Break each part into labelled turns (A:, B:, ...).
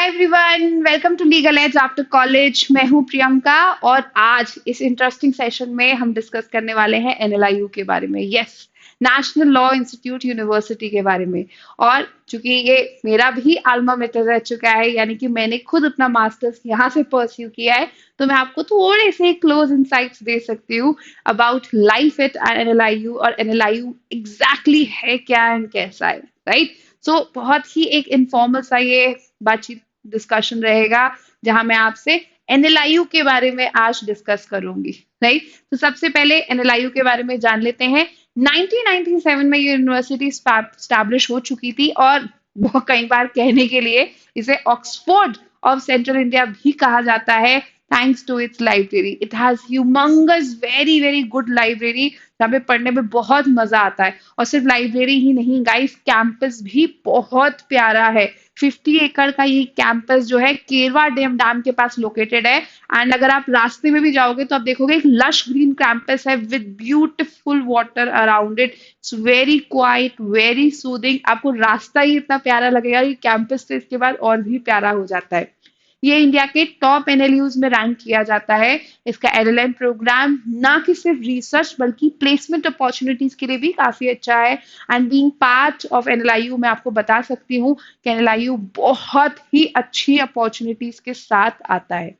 A: Everyone, welcome to legal edge after college. मैं हूं प्रियंका और आज इस इंटरेस्टिंग सेशन में हम डिस्कस करने वाले हैं एनएलआईयू के बारे में। Yes, national Law Institute university के बारे में। और चूंकि ये मेरा भी आल्मा मेटर रह चुका है, यानी कि मैंने खुद अपना मास्टर्स यहाँ से परस्यू किया है, तो मैं आपको थोड़े से क्लोज इंसाइट्स दे सकती हूँ अबाउट लाइफ एट एनएलआईयू और एनएलआईयू एग्जैक्टली है क्या एंड कैसा है, राइट। सो बहुत ही एक इनफॉर्मल सा ये बातचीत डिस्कशन रहेगा, जहां मैं आपसे एनएलआईयू के बारे में आज डिस्कस करूंगी, राइट। तो सबसे पहले एनएलआईयू के बारे में जान लेते हैं। 1997 में ये यूनिवर्सिटी स्टैब्लिश हो चुकी थी और बहुत कई बार कहने के लिए इसे ऑक्सफोर्ड ऑफ सेंट्रल इंडिया भी कहा जाता है, thanks to its library. It has humongous very very good library, जहाँ पे पढ़ने में बहुत मजा आता है। और सिर्फ लाइब्रेरी ही नहीं गाइस, कैंपस भी बहुत प्यारा है। 50 एकड़ का ये कैंपस जो है केरवा डैम के पास लोकेटेड है। एंड अगर आप रास्ते में भी जाओगे तो आप देखोगे एक लश ग्रीन कैंपस है with beautiful water around it. It's very quite, very soothing. आपको रास्ता ही इतना प्यारा लगेगा कि कैंपस से इसके बाद और भी प्यारा हो जाता है। ये इंडिया के टॉप एनएलयूज में रैंक किया जाता है। इसका एलएलएम प्रोग्राम ना कि सिर्फ रिसर्च बल्कि प्लेसमेंट अपॉर्चुनिटीज के लिए भी काफी अच्छा है। And being part of NLIU मैं आपको बता सकती हूँ कि एनएलआईयू बहुत ही अच्छी अपॉर्चुनिटीज के साथ आता है।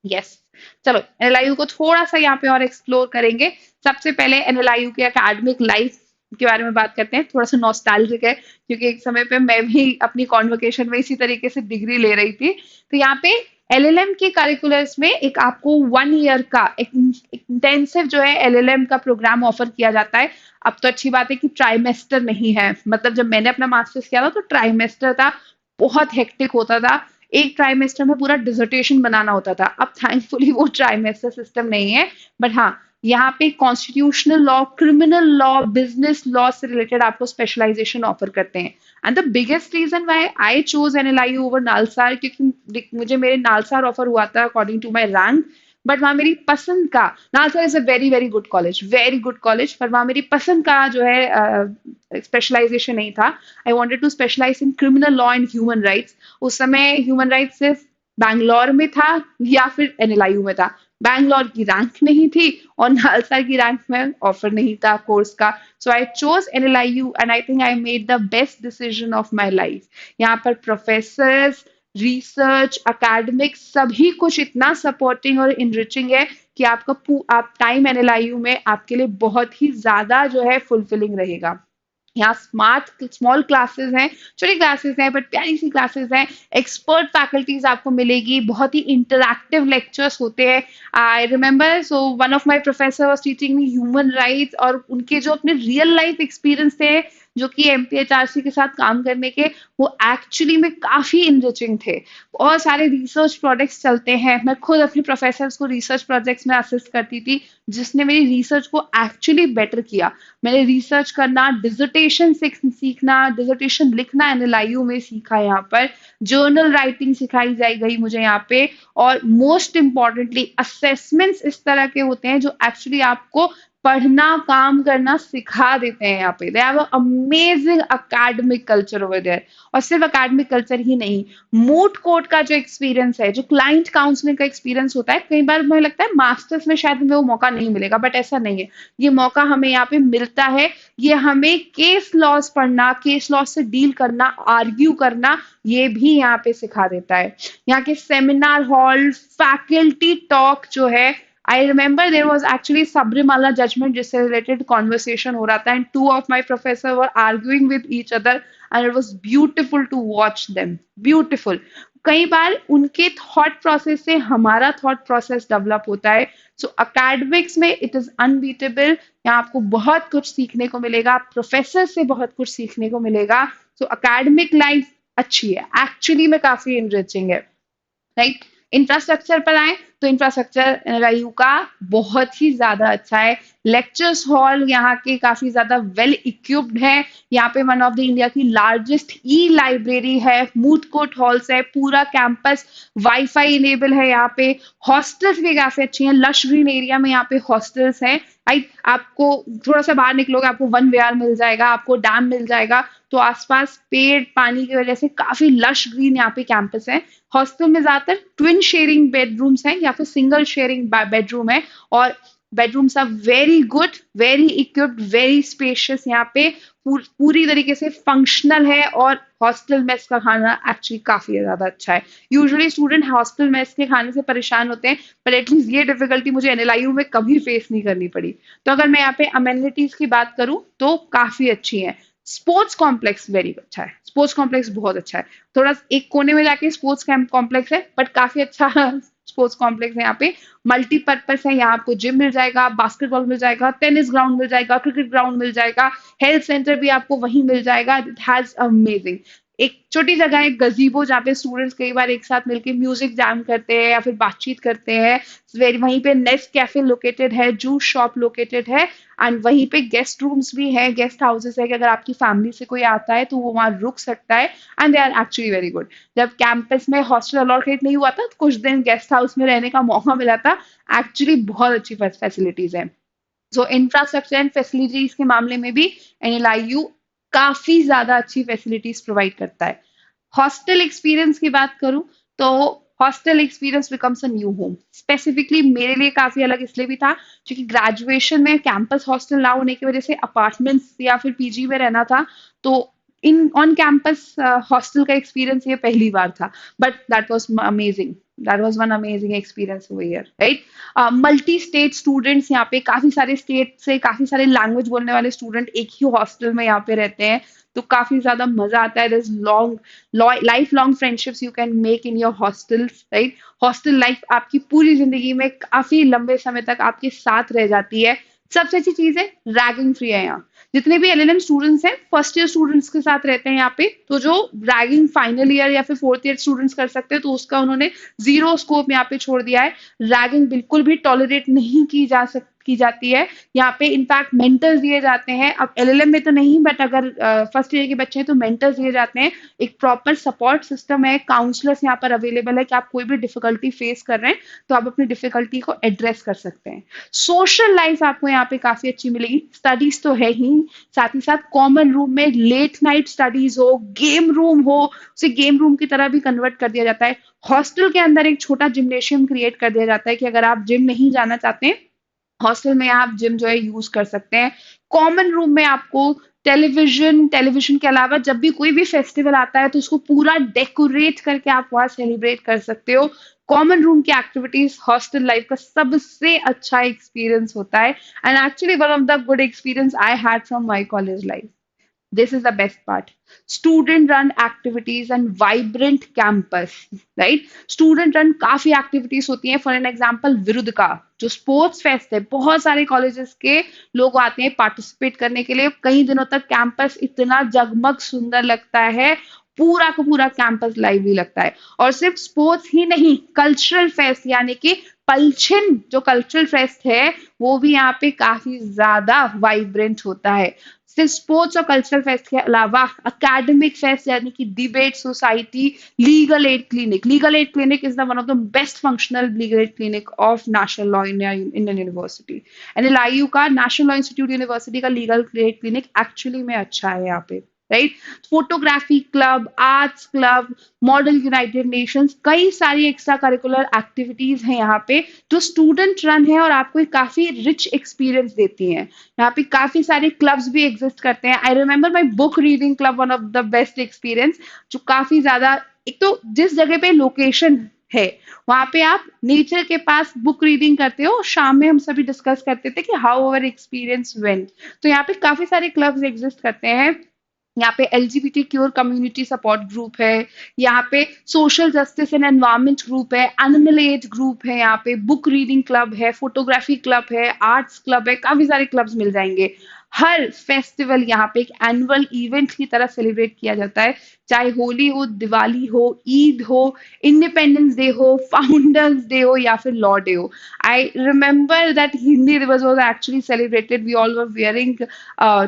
A: यस, चलो एनएलआईयू को थोड़ा सा यहाँ पे और एक्सप्लोर करेंगे। सबसे पहले एनएलआईयू की एकेडमिक लाइफ के बारे में बात करते हैं। थोड़ा सा नॉस्टैल्जिक है क्योंकि एक समय पे मैं भी अपनी कॉन्वोकेशन में इसी तरीके से डिग्री ले रही थी। तो यहाँ पे एलएलएम के करिकुलर्स में एक आपको 1 ईयर का एक इंटेंसिव जो है एलएलएम का प्रोग्राम ऑफर किया जाता है। अब तो अच्छी बात है कि ट्राइमेस्टर नहीं है, मतलब जब मैंने अपना मास्टर्स किया था तो ट्राइमेस्टर था, बहुत हेक्टिक होता था। एक ट्राइमेस्टर में पूरा डिसर्टेशन बनाना होता था। अब थैंकफुली वो ट्राइमेस्टर सिस्टम नहीं है, बट हाँ, यहाँ पे constitutional law, criminal law, business law से रिलेटेड आपको स्पेशलाइजेशन ऑफर करते हैं। And the biggest reason why I chose NLIU over NALSAR, क्योंकि मुझे मेरे नालसार ऑफर हुआ था according to my rank, but वहां मेरी पसंद का, NALSAR is a very very good college, very good college, पर वहां मेरी पसंद का जो है स्पेशलाइजेशन नहीं था। I wanted to specialise in criminal law and human rights. उस समय ह्यूमन राइट्स सिर्फ बैंगलोर में था या फिर एनएलआईयू में था। बैंगलोर की रैंक नहीं थी और नालसार की रैंक में ऑफर नहीं था कोर्स का। So I chose NLIU and I think I made the best decision of my life. यहाँ पर प्रोफेसर्स, रिसर्च, एकेडमिक सभी कुछ इतना सपोर्टिंग और इनरिचिंग है कि आप टाइम एनएलआईयू में आपके लिए बहुत ही ज्यादा जो है फुलफिलिंग रहेगा। यहाँ स्मॉल क्लासेस हैं, छोटी क्लासेस हैं, बट प्यारी सी क्लासेस हैं। एक्सपर्ट फैकल्टीज आपको मिलेगी, बहुत ही इंटरैक्टिव लेक्चर्स होते हैं। I remember, so one of my professor was teaching me human rights, और उनके जो अपने रियल लाइफ एक्सपीरियंस थे जो कि एमपीएचआरसी के साथ काम करने के, वो एक्चुअली में काफी इनरिचिंग थे। बहुत सारे रिसर्च प्रोजेक्ट्स चलते हैं, मैं खुद अपने प्रोफेसर को रिसर्च प्रोजेक्ट्स में असिस्ट करती थी, जिसने मेरी रिसर्च को एक्चुअली बेटर किया। मैंने रिसर्च करना, डिसर्टेशन सीखना, डिसर्टेशन लिखना एनएलआईयू में सीखा। यहाँ पर जर्नल राइटिंग सिखाई जाई गई मुझे यहाँ पे। और मोस्ट इम्पॉर्टेंटली असेसमेंट्स इस तरह के होते हैं जो एक्चुअली आपको पढ़ना, काम करना सिखा देते हैं। यहाँ पे they have amazing academic culture over there. और सिर्फ अकेडमिक कल्चर ही नहीं, मूट कोर्ट का जो एक्सपीरियंस है, जो क्लाइंट काउंसलिंग का एक्सपीरियंस होता है, कई बार मुझे लगता है मास्टर्स में शायद हमें वो मौका नहीं मिलेगा, बट ऐसा नहीं है। ये मौका हमें यहाँ पे मिलता है। ये हमें केस लॉज पढ़ना, केस लॉज से डील करना, आर्ग्यू करना, ये भी यहाँ पे सिखा देता है। यहाँ के सेमिनार हॉल, फैकल्टी टॉक जो है, I remember there was actually Sabarimala judgment जिससे रिलेटेड कॉन्वर्सेशन हो रहा था, and two of my professor were arguing with each other and it was beautiful to watch them, beautiful. कई बार उनके थॉट प्रोसेस से हमारा थॉट प्रोसेस डेवलप होता है। सो अकेडमिक्स में इट इज अनबीटेबल। यहाँ आपको बहुत कुछ सीखने को मिलेगा, प्रोफेसर से बहुत कुछ सीखने को मिलेगा। सो अकेडमिक लाइफ अच्छी है, एक्चुअली में काफी इनरिचिंग है, राइट। इंफ्रास्ट्रक्चर पर आए तो इंफ्रास्ट्रक्चर एनएलआईयू का बहुत ही ज्यादा अच्छा है। लेक्चर्स हॉल यहाँ के काफी ज्यादा वेल इक्विप्ड है। यहाँ पे वन ऑफ द इंडिया की लार्जेस्ट ई लाइब्रेरी है, मूथ कोर्ट हॉल्स है, पूरा कैंपस वाईफाई इनेबल है। यहाँ पे हॉस्टल्स भी काफी अच्छी हैं, लश ग्रीन एरिया में यहाँ पे हॉस्टल्स हैं। राइट, आपको थोड़ा सा बाहर निकलोगे आपको वन विहार मिल जाएगा, आपको डैम मिल जाएगा। तो आसपास पेड़ पानी की वजह से काफी लश ग्रीन यहाँ पे कैंपस है। हॉस्टल में ज्यादातर ट्विन शेयरिंग बेडरूम्स हैं या फिर सिंगल शेयरिंग बेडरूम है, और bedrooms are very good, very equipped, very spacious. यहाँ पे पूरी तरीके से फंक्शनल है, और हॉस्टल मेस का खाना एक्चुअली काफी ज्यादा अच्छा है। यूजुअली स्टूडेंट हॉस्टल मेस के खाने से परेशान होते हैं, पर एटलीस्ट ये डिफिकल्टी मुझे एनएलआईयू में कभी फेस नहीं करनी पड़ी। तो अगर मैं यहाँ पे अमेनिटीज की बात करूं तो काफी अच्छी है। स्पोर्ट्स कॉम्प्लेक्स वेरी अच्छा है, स्पोर्ट्स कॉम्प्लेक्स बहुत अच्छा है। थोड़ा एक कोने में जाके स्पोर्ट्स कैंप कॉम्प्लेक्स है, बट काफी अच्छा स्पोर्ट्स कॉम्प्लेक्स है। यहाँ पे मल्टीपर्पज है, यहाँ आपको जिम मिल जाएगा, बास्केटबॉल मिल जाएगा, टेनिस ग्राउंड मिल जाएगा, क्रिकेट ग्राउंड मिल जाएगा, हेल्थ सेंटर भी आपको वहीं मिल जाएगा। इट हैज अमेजिंग एक छोटी जगह है गजीबो, जहाँ पे स्टूडेंट्स कई बार एक साथ मिलकर म्यूजिक जैम करते हैं या फिर बातचीत करते हैं। वहीं पे नेस्ट कैफे लोकेटेड है, जूस शॉप लोकेटेड है, एंड वहीं पे गेस्ट रूम्स भी है, गेस्ट हाउसेस है कि अगर आपकी फैमिली से कोई आता है तो वो वहां रुक सकता है। And they are actually very good. जब कैंपस में हॉस्टल अलॉकेट नहीं हुआ था तो कुछ दिन गेस्ट हाउस में रहने का मौका मिला था। एक्चुअली बहुत अच्छी फैसिलिटीज है। सो इंफ्रास्ट्रक्चर एंड फैसिलिटीज के मामले में भी एनएलआईयू काफी ज्यादा अच्छी फैसिलिटीज प्रोवाइड करता है। हॉस्टल एक्सपीरियंस की बात करूं तो hostel experience becomes a new home. Specifically मेरे लिए काफी अलग इसलिए भी था क्योंकि ग्रेजुएशन में कैंपस हॉस्टल ना होने की वजह से अपार्टमेंट्स या फिर पीजी में रहना था। तो इन ऑन कैंपस हॉस्टल का एक्सपीरियंस ये पहली बार था, but that was amazing. That was one amazing experience over here, right. Multi state students, यहाँ पे काफी सारे स्टेट से काफी सारे लैंग्वेज बोलने वाले स्टूडेंट एक ही हॉस्टल में यहाँ पे रहते हैं, तो काफी ज्यादा मजा आता है। This long life long friendships you can make in your hostels, right. Hostel life आपकी पूरी जिंदगी में काफी लंबे समय तक आपके साथ रह जाती है। सबसे अच्छी चीज है रैगिंग फ्री है यहाँ। जितने भी एलएलएम स्टूडेंट्स हैं फर्स्ट ईयर स्टूडेंट्स के साथ रहते हैं यहाँ पे, तो जो रैगिंग फाइनल ईयर या फिर फोर्थ ईयर स्टूडेंट्स कर सकते हैं तो उसका उन्होंने जीरो स्कोप यहाँ पे छोड़ दिया है। रैगिंग बिल्कुल भी टॉलरेट नहीं की जाती है यहाँ पे। इनफैक्ट मेंटर्स दिए जाते हैं, अब एलएलएम में तो नहीं, बट अगर फर्स्ट ईयर के बच्चे हैं तो मेंटर्स दिए जाते हैं। एक प्रॉपर सपोर्ट सिस्टम है, काउंसलर्स यहाँ पर अवेलेबल है कि आप कोई भी डिफिकल्टी फेस कर रहे हैं तो आप अपनी डिफिकल्टी को एड्रेस कर सकते हैं। सोशल लाइफ आपको यहाँ पे काफी अच्छी मिलेगी। स्टडीज तो है ही, साथ ही साथ कॉमन रूम में लेट नाइट स्टडीज हो, गेम रूम हो, उसे गेम रूम की तरह भी कन्वर्ट कर दिया जाता है। हॉस्टल के अंदर एक छोटा जिम्नेशियम क्रिएट कर दिया जाता है कि अगर आप जिम नहीं जाना चाहते हैं हॉस्टल में आप जिम जो है यूज कर सकते हैं। कॉमन रूम में आपको टेलीविजन के अलावा जब भी कोई भी फेस्टिवल आता है तो उसको पूरा डेकोरेट करके आप वहां सेलिब्रेट कर सकते हो। कॉमन रूम की एक्टिविटीज हॉस्टल लाइफ का सबसे अच्छा एक्सपीरियंस होता है, and actually one of the good experience I had from my college life. This is the best part. Student run activities and vibrant campus, right? Student run काफी activities होती हैं। For an example, विरुद्ध का जो sports fest है, बहुत सारे colleges के लोग आते हैं पार्टिसिपेट करने के लिए। कई दिनों तक कैंपस इतना जगमग सुंदर लगता है, पूरा का पूरा कैंपस लाइवली लगता है। और सिर्फ स्पोर्ट्स ही नहीं, कल्चरल फेस्ट यानी कि पलछिन जो कल्चरल फेस्ट है वो भी यहाँ पे काफी ज्यादा वाइब्रेंट होता है। सिर्फ स्पोर्ट्स और कल्चरल फेस्ट के अलावा एकेडमिक फेस्ट यानी कि debate society, legal aid clinic is the one of the best functional legal aid clinic of National law Indian university. NLIU का नेशनल लॉ इंस्टीट्यूट यूनिवर्सिटी का लीगल एड क्लिनिक एक्चुअली में अच्छा है यहाँ पे, right. Photography club, arts club, model United Nations, कई सारी extra curricular activities हैं यहाँ पे जो स्टूडेंट रन है और आपको एक काफी रिच एक्सपीरियंस देती हैं। यहाँ पे काफी सारे क्लब्स भी एग्जिस्ट करते हैं। I remember my book reading club, one of the best experience, जो काफी ज्यादा, एक तो जिस जगह पे लोकेशन है वहां पे आप नेचर के पास बुक रीडिंग करते हो। शाम में हम सभी डिस्कस करते थे कि हाउ अवर एक्सपीरियंस वेंट। तो यहाँ पे काफी सारे क्लब्स एग्जिस्ट करते हैं। यहाँ पे LGBT cure community support group है, यहाँ पे social justice and environment group है, एनिमल एज ग्रुप है, यहाँ पे बुक रीडिंग क्लब है, फोटोग्राफी क्लब है, आर्ट्स क्लब है, काफी सारे क्लब्स मिल जाएंगे। हर फेस्टिवल यहाँ पे एक एनुअल इवेंट की तरह सेलिब्रेट किया जाता है, चाहे होली हो, दिवाली हो, ईद हो, इंडिपेंडेंस डे हो, फाउंडर्स डे हो या फिर लॉ डे हो. I remember that Hindi Divas was actually celebrated. We all were wearing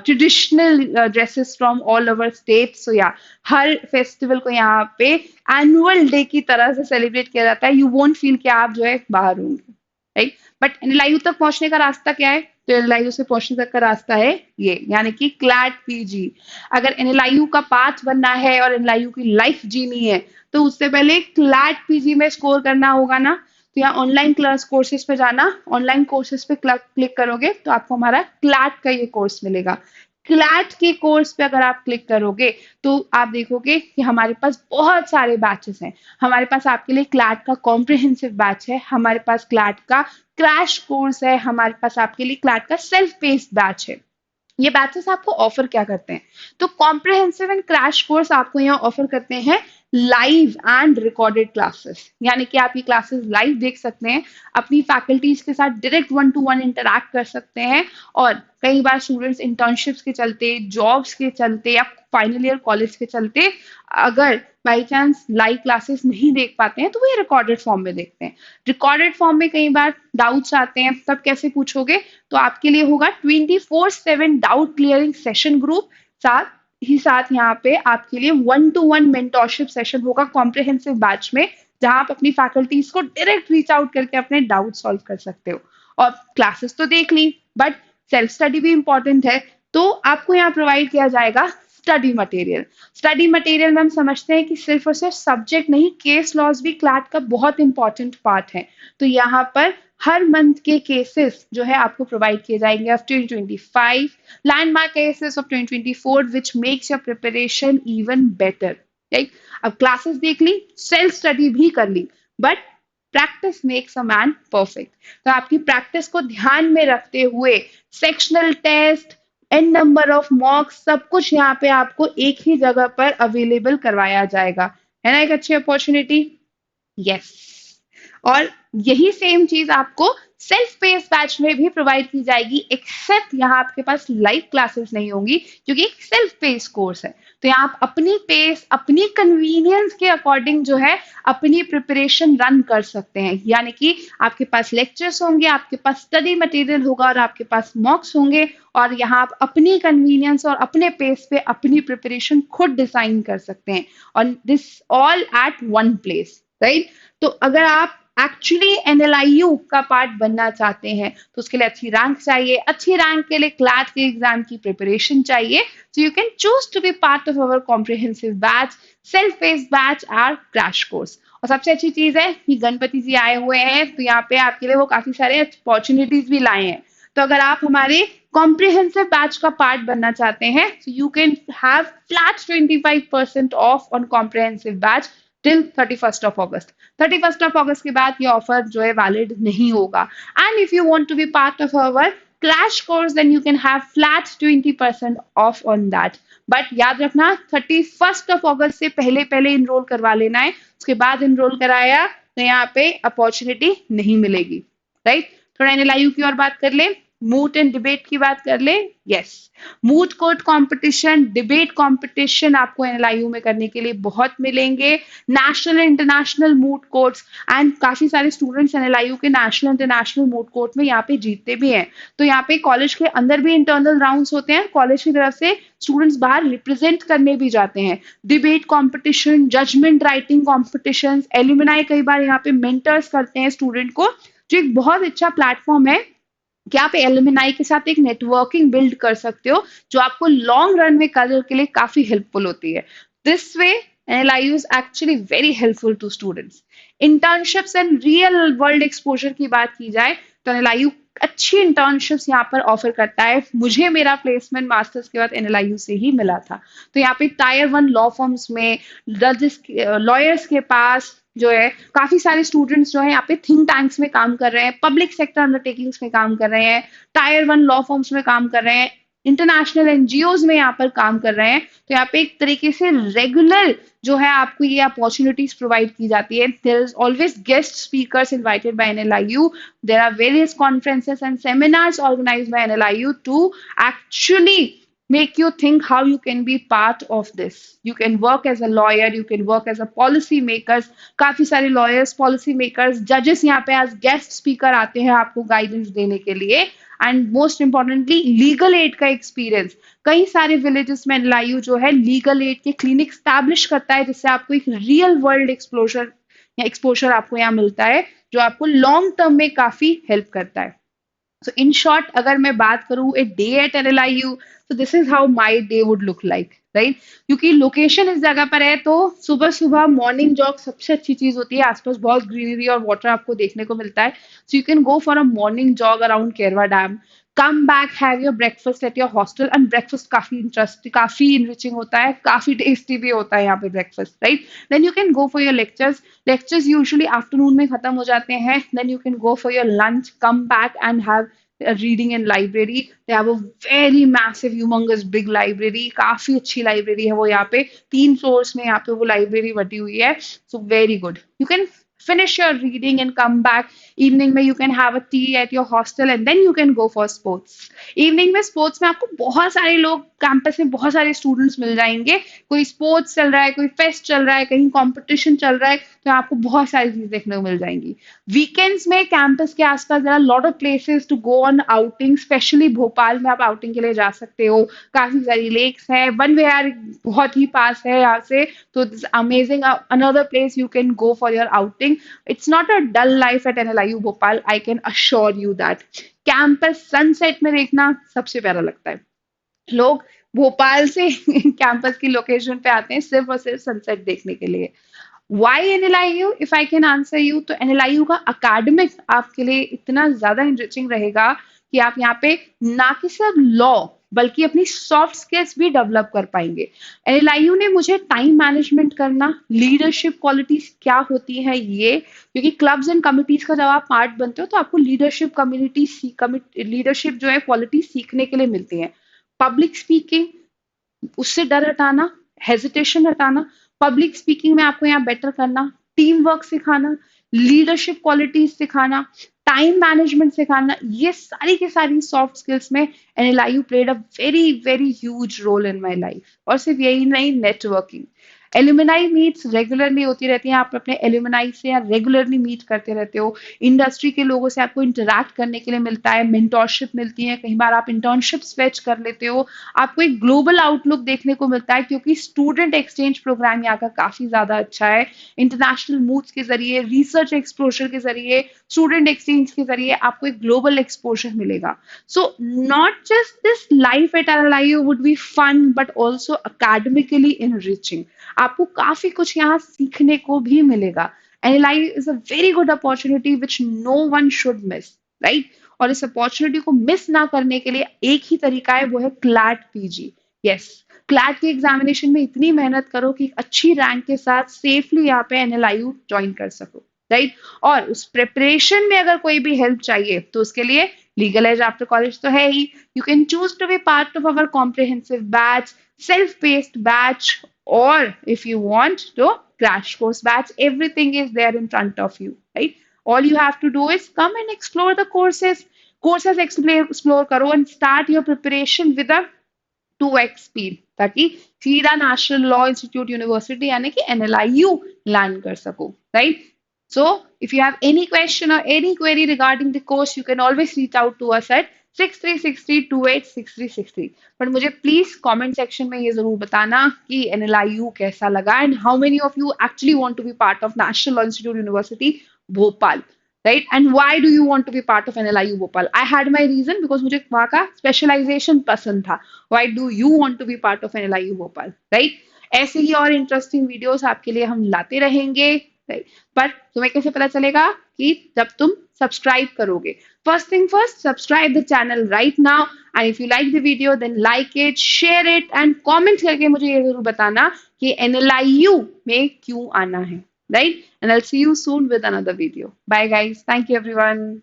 A: traditional dresses from all over states. So yeah, her festival को यहाँ पे एनुअल डे की तरह से सेलिब्रेट किया जाता है. यू वोंट फील कि आप जो है बाहर होंगे, राइट. बट एनएलआईयू तक पहुंचने का रास्ता क्या है? तो एनएलआईयू से पहुंचने तक का रास्ता है ये, यानी कि क्लैट पीजी. अगर एनएलआईयू का पाथ बनना है और एनएलआईयू की लाइफ जीनी है, तो उससे पहले क्लैट पीजी में स्कोर करना होगा ना. तो यहाँ ऑनलाइन क्लास कोर्सेज पे जाना, ऑनलाइन कोर्सेज पे क्लिक करोगे तो आपको हमारा क्लैट का ये कोर्स मिलेगा. क्लैट के कोर्स पे अगर आप क्लिक करोगे तो आप देखोगे कि हमारे पास बहुत सारे बैचेस हैं. हमारे पास आपके लिए क्लैट का कॉम्प्रिहेंसिव बैच है, हमारे पास क्लैट का क्रैश कोर्स है, हमारे पास आपके लिए क्लैट का सेल्फ पेस्ड बैच है. ये बैचेस आपको ऑफर क्या करते हैं? तो कॉम्प्रिहेंसिव एंड क्रैश कोर्स आपको यहाँ ऑफर करते हैं लाइव एंड रिकॉर्डेड क्लासेस, यानी कि आप ये क्लासेस लाइव देख सकते हैं, अपनी फैकल्टीज के साथ डायरेक्ट 1-to-1 इंटरैक्ट कर सकते हैं. और कई बार स्टूडेंट्स इंटर्नशिप्स के चलते, जॉब्स के चलते या फाइनल ईयर कॉलेज के चलते अगर बाई चांस लाइव क्लासेस नहीं देख पाते हैं तो वो ये रिकॉर्डेड फॉर्म में देखते हैं. रिकॉर्डेड फॉर्म में कई बार डाउट्स आते हैं, तब कैसे पूछोगे? तो आपके लिए होगा 24/7 डाउट क्लियरिंग सेशन ग्रुप, साथ यहाँ पे आपके लिए 1-to-1 मेंटोरशिप सेशन होगा कॉम्प्रिहेंसिव बैच में, जहां आप अपनी फैकल्टीज को डायरेक्ट रीच आउट करके अपने डाउट सॉल्व कर सकते हो. और क्लासेस तो देख ली, बट सेल्फ स्टडी भी इंपॉर्टेंट है. तो आपको यहाँ प्रोवाइड किया जाएगा स्टडी मटेरियल. स्टडी मटेरियल में हम समझते हैं कि सिर्फ और सिर्फ सब्जेक्ट नहीं, केस लॉज भी क्लैट का बहुत इंपॉर्टेंट पार्ट है. तो यहाँ पर हर मंथ के केसेस जो है आपको प्रोवाइड किए जाएंगे of 2025, landmark cases of 2024 which makes your preparation even better, right. अब क्लासेस देख ली, सेल्फ स्टडी भी कर ली, but practice makes a man perfect. तो आपकी प्रैक्टिस को ध्यान में रखते हुए sectional test, an number of mocks, सब कुछ यहाँ पे आपको एक ही जगह पर अवेलेबल करवाया जाएगा. है ना एक अच्छी अपॉर्चुनिटी? यस. और यही सेम चीज आपको सेल्फ पेस बैच में भी प्रोवाइड की जाएगी, एक्सेप्ट यहाँ आपके पास लाइव क्लासेस नहीं होंगी क्योंकि एक सेल्फ पेस कोर्स है. तो यहाँ आप अपनी पेस, अपनी कन्वीनियंस के अकॉर्डिंग जो है अपनी प्रिपरेशन रन कर सकते हैं. यानी कि आपके पास लेक्चर्स होंगे, आपके पास स्टडी मटेरियल होगा और आपके पास मॉक्स होंगे, और यहाँ आप अपनी कन्वीनियंस और अपने पेस पे अपनी प्रिपरेशन खुद डिजाइन कर सकते हैं. और this all at one place, right. तो अगर आप एक्चुअली एनएलआईयू का पार्ट बनना चाहते हैं तो उसके लिए अच्छी रैंक चाहिए. अच्छी रैंक के लिए क्लैट के एग्जाम की प्रिपरेशन चाहिए. So you can choose to be part of our comprehensive batch, self paced batch और क्रैश कोर्स. और सबसे अच्छी चीज है कि गणपति जी आए हुए हैं, तो यहाँ पे आपके लिए वो काफी सारे अपॉर्चुनिटीज भी लाए हैं. तो अगर आप हमारे कॉम्प्रिहेंसिव बैच का पार्ट बनना चाहते हैं, so you can have flat 25% off on comprehensive batch till 31st of August. 31st of August के बाद ये ऑफर जो है वैलिड नहीं होगा. And if you want to be part of our crash course then you can have flat 20% off on that. But याद रखना 31st of August से पहले पहले इनरोल करवा लेना है. उसके बाद इनरोल कराया तो यहाँ पे अपॉर्चुनिटी नहीं मिलेगी, राइट. थोड़ा एनएलआईयू की और बात कर ले, मूट एंड डिबेट की बात कर ले. Yes, moot court competition, debate competition आपको एनएलआईयू में करने के लिए बहुत मिलेंगे. National international moot courts, and काफी सारे स्टूडेंट्स एनएलआईयू के नेशनल इंटरनेशनल मूट कोर्ट में यहाँ पे जीतते भी हैं. तो यहाँ पे कॉलेज के अंदर भी इंटरनल राउंड्स होते हैं, कॉलेज की तरफ से स्टूडेंट्स बाहर रिप्रेजेंट करने भी जाते हैं. Debate competition, judgment writing competition, alumni कई बार यहाँ पे मेंटर्स करते हैं स्टूडेंट को, जो एक बहुत अच्छा प्लेटफॉर्म है कि आप एलुमनाई के साथ एक नेटवर्किंग बिल्ड कर सकते हो, जो आपको लॉन्ग रन में करियर के लिए काफी हेल्पफुल होती है. This way NLIU is actually very helpful to students. Internships and real world exposure की बात की जाए तो NLIU अच्छी इंटर्नशिप्स यहाँ पर ऑफर करता है. मुझे मेरा प्लेसमेंट मास्टर्स के बाद NLIU से ही मिला था. तो यहाँ पे टायर 1 लॉ फर्म्स में लॉयर्स के पास जो है काफी सारे स्टूडेंट्स जो है यहाँ पे थिंक टैंक्स में काम कर रहे हैं, पब्लिक सेक्टर अंडरटेकिंग्स में काम कर रहे हैं, टायर 1 लॉ फर्म्स में काम कर रहे हैं. इंटरनेशनल एनजीओज में यहाँ पर काम कर रहे हैं, तो यहाँ पे एक तरीके से रेगुलर जो है आपको ये अपॉर्चुनिटीज प्रोवाइड की जाती है. There is always guest speakers invited by NLIU. There are various conferences and seminars organized by NLIU to actually make you think how you can be part of this. You can work as a lawyer, you can work as a policy makers. काफी सारे lawyers, policy makers, judges यहाँ पे as guest speaker आते हैं आपको guidance देने के लिए. And most importantly legal aid का एक्सपीरियंस. कई सारे विलेजेस में एनएलआईयू जो है लीगल एड के क्लिनिक स्टैब्लिश करता है, जिससे आपको एक रियल वर्ल्ड एक्सप्लोजर या एक्सपोजर आपको यहाँ मिलता है, जो आपको लॉन्ग टर्म में काफी हेल्प करता है. सो इन शॉर्ट अगर मैं बात करूं ए डे एट एनएलआईयू, तो this is how my day would look like, right. क्योंकि लोकेशन इस जगह पर है, तो सुबह सुबह मॉर्निंग जॉग सबसे अच्छी चीज होती है. आसपास बहुत ग्रीनरी और वाटर आपको देखने को मिलता है. So you can go for a morning jog around Kerwa dam, come back, have your breakfast at your hostel. And breakfast काफी इंटरेस्टिंग, काफी इनरिचिंग होता है, काफी टेस्टी भी होता है यहाँ पे breakfast, right. Then you can go for your lectures. Lectures usually afternoon में खत्म हो जाते हैं. Then you can go for your lunch, come back and have reading in library. They have a very massive humongous big library. काफी अच्छी library है वो. यहाँ पे 3 फ्लोर्स में यहाँ पे वो लाइब्रेरी बटी हुई है. So very good. You can finish your reading and come back. Evening में you can have a tea at your hostel and then you can go for sports. Evening में sports में आपको बहुत सारे लोग कैंपस में, बहुत सारे स्टूडेंट्स मिल जाएंगे. कोई स्पोर्ट्स चल रहा है, कोई फेस्ट चल रहा है, कहीं कंपटीशन चल रहा है, तो आपको बहुत सारी चीजें देखने को मिल जाएंगी. वीकेंड्स में कैंपस के आसपास there are lot of places to go on outing. Especially Bhopal में आप आउटिंग के लिए जा सकते हो. काफी सारी लेक्स है. वन विहार बहुत ही पास है यहाँ से, तो this amazing another place you can go for your outing. It's not a dull life at NLIU Bhopal, I can assure you that. Campus sunset में देखना सबसे प्यारा लगता है. लोग भोपाल से कैंपस की लोकेशन पे आते हैं सिर्फ और सिर्फ सनसेट देखने के लिए. Why NLIU? If I can answer you, तो एनएलआईयू का अकेडमिक आपके लिए इतना ज्यादा इंरिचिंग रहेगा कि आप यहाँ पे ना कि सिर्फ लॉ बल्कि अपनी सॉफ्ट स्किल्स भी डेवलप कर पाएंगे. एनएलआईयू ने मुझे टाइम मैनेजमेंट करना, लीडरशिप क्वालिटीज क्या होती है ये, क्योंकि क्लब्स एंड कमिटीज का जब आप पार्ट बनते हो तो आपको लीडरशिप लीडरशिप जो है क्वालिटी सीखने के लिए मिलती है. पब्लिक स्पीकिंग, उससे डर हटाना, हेजिटेशन हटाना. पब्लिक स्पीकिंग में आपको यहाँ बेटर करना, टीम वर्क सिखाना, लीडरशिप क्वालिटीज सिखाना, टाइम मैनेजमेंट सिखाना, ये सारी की सारी सॉफ्ट स्किल्स में NLIU played a very very huge role in my life. और सिर्फ यही नहीं, नेटवर्किंग. एल्यूमिनाई मीट्स रेगुलरली होती रहती हैं. आप अपने एल्यूमिनाई से या रेगुलरली मीट करते रहते हो. इंडस्ट्री के लोगों से आपको इंटरैक्ट करने के लिए मिलता है, मेंटोरशिप मिलती है, कई बार आप इंटर्नशिप स्वेच कर लेते हो. आपको एक ग्लोबल आउटलुक देखने को मिलता है, क्योंकि स्टूडेंट एक्सचेंज प्रोग्राम यहाँ का काफी ज्यादा अच्छा है. इंटरनेशनल मूव्स के जरिए, रिसर्च एक्सपोजर के जरिए, स्टूडेंट एक्सचेंज के जरिए आपको एक ग्लोबल एक्सपोजर मिलेगा. So not just this life at NLIU would be fun but also academically enriching. आपको काफी कुछ यहाँ सीखने को भी मिलेगा. NLIU is a very good opportunity which no one should miss, right. और इस अपॉर्चुनिटी को मिस ना करने के लिए एक ही तरीका है, वो है क्लैट पीजी. यस, क्लैट के एग्जामिनेशन में इतनी मेहनत करो कि अच्छी रैंक के साथ सेफली यहाँ पे एनएलआईयू ज्वाइन कर सको, राइट. और उस प्रिपरेशन में अगर कोई भी हेल्प चाहिए तो उसके लिए लीगल एज आफ्टर कॉलेज तो है ही. You can choose to be part of our comprehensive batch, self-paced batch, or if you want to crash course batch, everything is there in front of you, right. All you have to do is come and explore the courses explore karo and start your preparation with a 2x speed, ताकि सीधा national Law Institute university यानी कि NLIU land कर सको, right. So if you have any question or any query regarding the course, you can always reach out to us at 6363286363. पर मुझे please comment section में ये जरूर बताना कि एनएलआईयू कैसा लगा and how many of you actually want to be part of National Law Institute University Bhopal, right. And why do you want to be part of NLIU Bhopal? I had my reason because मुझे वहाँ का specialisation पसंद था. Why do you want to be part of NLIU Bhopal, right? ऐसे ही और interesting videos आपके लिए हम लाते रहेंगे, right? पर तुम्हें कैसे पता चलेगा कि जब तुम सब्सक्राइब करोगे. First thing first, subscribe the channel right now and if you like the video then like it, share it and comment करके मुझे ये जरूर बताना कि NLIU में क्यों आना है, right. And I'll see you soon with another video. Bye guys. Thank you everyone.